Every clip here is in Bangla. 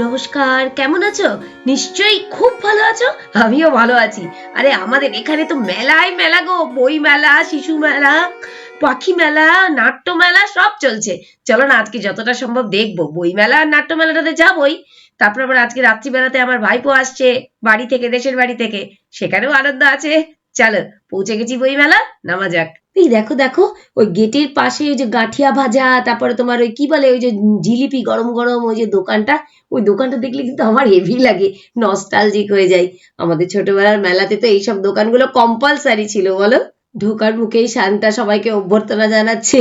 নমস্কার, কেমন আছো? নিশ্চয়ই খুব ভালো আছো। আমিও ভালো আছি। আরে আমাদের এখানে তো মেলায় মেলা গো, বই মেলা, শিশু মেলা, পাখি মেলা, নাট্য মেলা সব চলছে। চলো না আজকে যতটা সম্ভব দেখবো। বই মেলা আর নাট্য মেলাটাতে যাবোই। তারপর আবার আজকে রাত্রিবেলাতে আমার ভাইপো আসছে বাড়ি থেকে, দেশের বাড়ি থেকে। সেখানেও আনন্দ আছে। চলো, পৌঁছে গেছি বই মেলা, নামা যাক। এই দেখো দেখো, ওই গেটের পাশে ওই যে গাঠিয়া ভাজা, তারপরে তোমার ওই কি বলে ওই যে জিলিপি গরম গরম, ওই যে দোকানটা, ওই দোকানটা দেখলে কিন্তু আমার হেভি লাগে, নস্টালজিক হয়ে যায়। আমাদের ছোটবেলার মেলাতে তো এইসব দোকানগুলো কম্পালসারি ছিল বলো। ঢোকার মুখেই শান্তা সবাইকে অভ্যর্থনা জানাচ্ছে।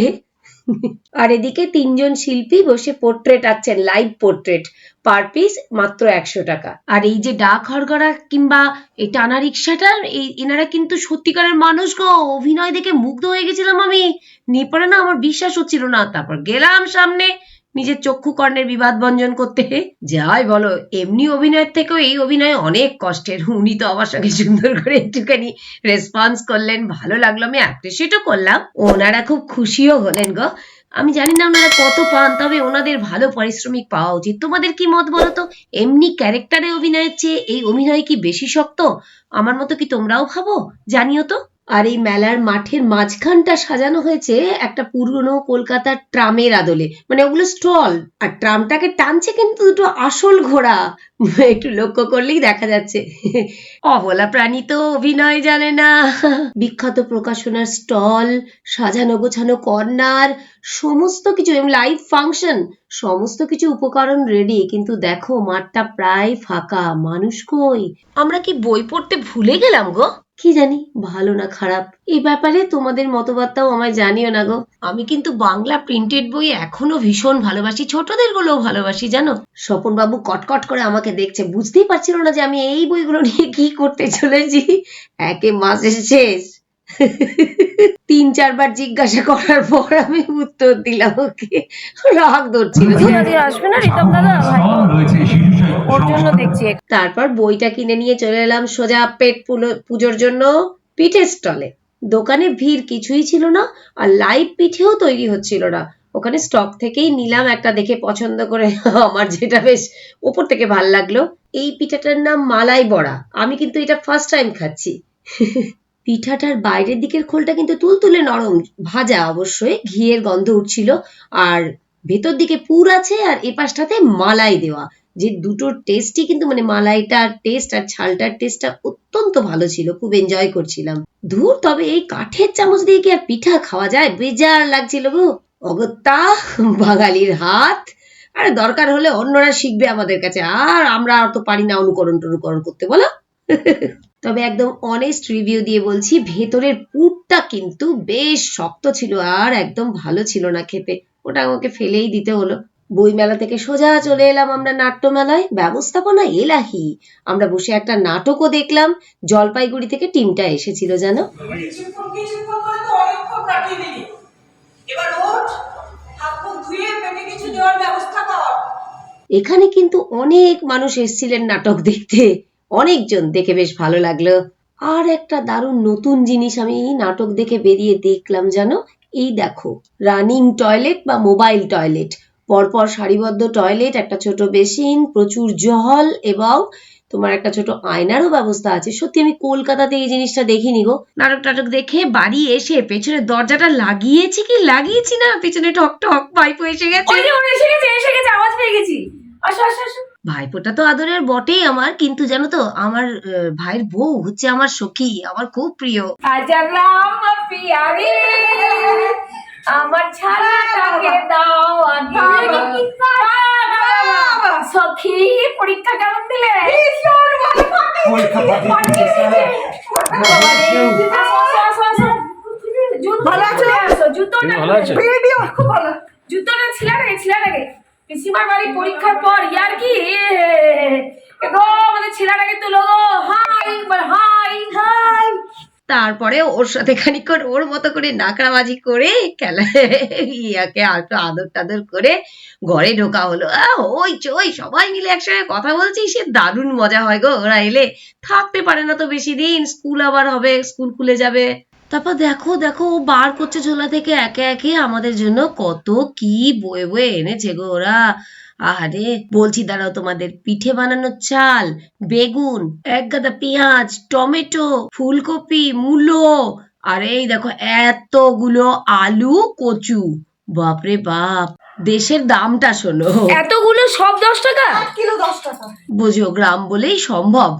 আর এদিকে তিনজন শিল্পী বসে পোর্ট্রেট আঁকছেন, লাইভ পোর্ট্রেট, পার পিস মাত্র 100 টাকা। আর এই যে ডাক হরগড়া কিংবা এই টানা রিক্সাটা, এই এনারা কিন্তু সত্যিকারের মানুষ গো। অভিনয় দেখে মুগ্ধ হয়ে গেছিলাম আমি। নেপালে না আমার বিশ্বাস হচ্ছিল না, তারপর গেলাম সামনে নিজের চক্ষু কর্ণের বিবাদ ভঞ্জন করতে। যাই বলো, এমনি অভিনয়ের থেকেও এই অভিনয় অনেক কষ্টের। উনি তো আমার সঙ্গে সুন্দর করে একটুখানি রেসপন্স করলেন, ভালো লাগলো, আমি অ্যাপ্রিসিয়েটও করলাম। ওনারা খুব খুশিও হলেন গো। আমি জানি না ওনারা কত পান, তবে ওনাদের ভালো পারিশ্রমিক পাওয়া উচিত। তোমাদের কি মত বলো তো? এমনি ক্যারেক্টারে অভিনয়ের চেয়ে এই অভিনয় কি বেশি শক্ত? আমার মতো কি তোমরাও ভাবো? জানিও তো। আর এই মেলার মাঠের মাঝখানটা সাজানো হয়েছে একটা পুরনো কলকাতার ট্রামের আদলে, মানে ওগুলো স্টল। আর ট্রামটাকে টানছে কিন্তু দুটো আসল ঘোড়া। একটু লক্ষ্য করলেই দেখা যাচ্ছে। অবলা প্রাণী তো অভিনয় জানে না। বিখ্যাত প্রকাশনার স্টল, সাজানো গোছানো কর্নার, সমস্ত কিছু লাইভ ফাংশন, সমস্ত কিছু উপকরণ রেডি, কিন্তু দেখো মাঠটা প্রায় ফাঁকা, মানুষ কই। আমরা কি বই পড়তে ভুলে গেলাম গো? কি জানি, ভালো না খারাপ, এই ব্যাপারে তোমাদের মতবাদটাও আমায় জানিও না গো। আমি কিন্তু বাংলা প্রিন্টেড বই এখনো ভীষণ ভালোবাসি, ছোটদের গুলোও ভালোবাসি জানো। স্বপন বাবু কটকট করে আমাকে দেখছে, বুঝতেই পারছিল না যে আমি এই বইগুলো নিয়ে কি করতে চলেছি। একে মাসের শেষ। 3-4 বার জিজ্ঞাসা করার পর আমি উত্তর দিলাম ওকে। রাগ ধরছিল। আসবে না রিতম দাদা, ওর জন্য দেখছি। তারপর বইটা কিনে নিয়ে চলে এলাম সোজা পেট পুজোর জন্য পিঠের স্টলে। দোকানে ভিড় কিছুই ছিল না, আর লাইভ পিঠেও তৈরি হচ্ছিল না। ওখানে স্টক থেকেই নিলাম একটা, দেখে পছন্দ করে আমার যেটা বেশ ওপর থেকে ভাল লাগলো। এই পিঠাটার নাম মালাই বড়া। আমি কিন্তু এটা ফার্স্ট টাইম খাচ্ছি। পিঠাটার বাইরের দিকের খোলটা কিন্তু তুলতুলে নরম, ভাজা অবশ্যই, ঘিয়ের গন্ধ উঠছিল। আর ভেতর দিকে পুর আছে, আর এপাশটাতে মালাই দেওয়া। যে দুটোর টেস্টই কিন্তু, মানে মালাইটার টেস্ট আর ছালটার টেস্টটা অত্যন্ত ভালো ছিল, খুব এনজয় করছিলাম। ধুর, তবে এই কাঠের চামচ দিয়ে কি আর পিঠা খাওয়া যায়? বেজার লাগছিল গো। অগত্যা বাঙালির হাত। আরে দরকার হলে অন্যরা শিখবে আমাদের কাছে, আর আমরা অত পারি না অনুকরণ টনুকরণ করতে, বলো। তবে একদম অনেস্ট রিভিউ দিয়ে বলছি, ভেতরের পুরটা কিন্তু বেশ শক্ত ছিল, আর একদম ভালো ছিল না খেতে। ওটা আমাকে ফেলেই দিতে হলো। বই মেলা থেকে সোজা চলে এলাম আমরা নাট্য মেলায়। ব্যবস্থাপনা এলাহি। আমরা বসে একটা নাটকও দেখলাম। জলপাইগুড়ি থেকে টিমটা এসেছিল জানো। এখানে কিন্তু অনেক মানুষ এসেছিলেন নাটক দেখতে। অনেকজন, দেখে বেশ ভালো লাগলো। আর একটা দারুণ নতুন জিনিস আমি এই নাটক দেখে বেরিয়ে দেখলাম জানো। এই দেখো, রানিং টয়লেট বা মোবাইল টয়লেট, পরপর সারিবদ্ধ টয়লেট, একটা ছোট বেসিন, প্রচুর জল, এবং তোমার একটা ছোট আয়নারও ব্যবস্থা আছে। সত্যি আমি কলকাতাতে এই জিনিসটা দেখিনি গো। নাটক টাটক দেখে বাড়ি এসে পেছনের দরজাটা লাগিয়েছি কি লাগিয়েছি না, পেছনে ঠক ঠক ভাইপো এসে গেছে। এসে গেছে, আওয়াজ পেয়ে গেছি। আসো আসো আসো। ভাইপোটা তো আদরের বটেই আমার, কিন্তু জানো তো আমার ভাইয়ের বউ হচ্ছে আমার সখী, আমার খুব প্রিয়। আমার ছানাটাকে দাও আগে। সখী, পরীক্ষা কেমন দিলে? জুতোটা ছিলাটাকে পিসিমার বাড়ি পরীক্ষার পর ইয়ার কি আমাদের ছেলেটাকে তুলো গো, হাই হাই হাই। তারপরে ওর সাথে খানিকক্ষণ ওর মতো করে নাকড়াবাজি করে খেলা, ইয়াকে একটু আদর টাদর করে ঘরে ঢোকা হলো। ওই চই সবাই মিলে একসঙ্গে কথা বলছি, সে দারুণ মজা হয় গো। ওরা এলে থাকতে পারে না তো বেশি দিন, স্কুল আবার হবে, স্কুল খুলে যাবে। তারপর দেখো দেখো, ও বার করছে ঝোলা থেকে একে একে আমাদের জন্য কত কি বয়ে বয়ে এনেছে গো ওরা। আরে বলছি, দাঁড়াও, তোমাদের পিঠে বানানোর চাল, বেগুন, এক গাদা পেঁয়াজ, টমেটো, ফুলকপি, মূলো, আর এই দেখো এতগুলো আলু, কচু। বাপরে বাপ, দেশের দামটা শোনো। এতগুলো সব 10 টাকা? 1 কিলো 10 টাকা। বুঝো, গ্রাম বলেই সম্ভব।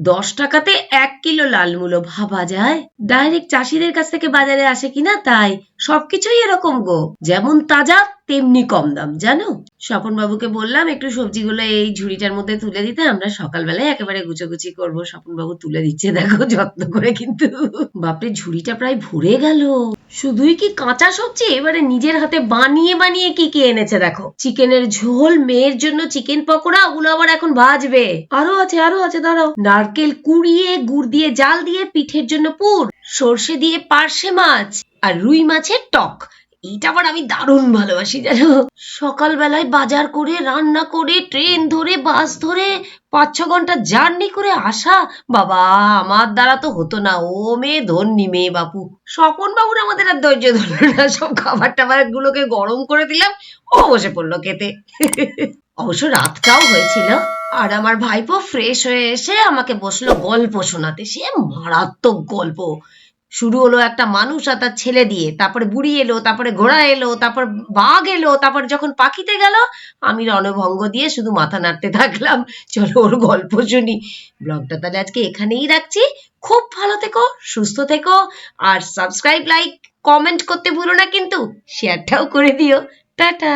10 টাকাতে 1 কিলো লাল মূলো, ভাবা যায়? ডাইরেক্ট চাষিদের কাছ থেকে বাজারে আসে কিনা তাই। সবকিছুই এরকম গো, যেমন তাজা তেমনি কম দাম, জানো? স্বপন বাবুকে বললাম একটু সবজিগুলো এই ঝুড়িটার মধ্যে তুলে দিতে, আমরা সকালবেলায় একেবারে গুছোগুছি করবো। স্বপন বাবু তুলে দিচ্ছে, দেখো যত্ন করে। কিন্তু বাপরে, ঝুড়িটা প্রায় ভরে গেল। শুধুই কি কাঁচা সবজি, এবারে নিজের হাতে বানিয়ে বানিয়ে কি কি এনেছে দেখো। চিকেনের ঝোল, মেয়ের জন্য চিকেন পকোড়া, ওগুলো আবার এখন ভাজবে। আরো আছে, দাঁড়াও। নারকেল কুড়িয়ে গুড় দিয়ে জাল দিয়ে পিঠের জন্য পুর, সর্ষে দিয়ে পার্শে মাছ, আর রুই মাছের টক। এইটা আবার আমি দারুণ ভালোবাসি, জানো? সকালবেলায় বাজার করে, রান্না করে, ট্রেন ধরে, বাস ধরে 5-6 ঘন্টা জার্নি করে আসা, বাবা আমার দ্বারা তো হতো না। ও মেয়ে ধন্যি মেয়ে বাপু। স্বপন বাবুর আমাদের আর ধৈর্য ধরলো না, সব খাবার টাবার গুলোকে গরম করে দিলাম, ও বসে পড়লো খেতে। অবশ্য রাতটাও হয়েছিল, আর আমার ভাইপো ফ্রেশ হয়ে এসে আমাকে বসলো গল্প শোনাতে। সে মারাত্মক গল্প। শুরু হলো একটা মানুষ আর তার ছেলে দিয়ে, তারপরে বুড়ি এলো, তারপরে ঘোড়া এলো, তারপর বাঘ এলো, তারপর যখন পাখিতে গেল, আমি রণভঙ্গ দিয়ে শুধু মাথা নাড়তে থাকলাম। চলো ওর গল্প শুনি। ব্লগটা তাহলে আজকে এখানেই রাখছি। খুব ভালো থেকো, সুস্থ থেকো, আর সাবস্ক্রাইব, লাইক, কমেন্ট করতে ভুলো না কিন্তু, শেয়ারটাও করে দিও। টাটা।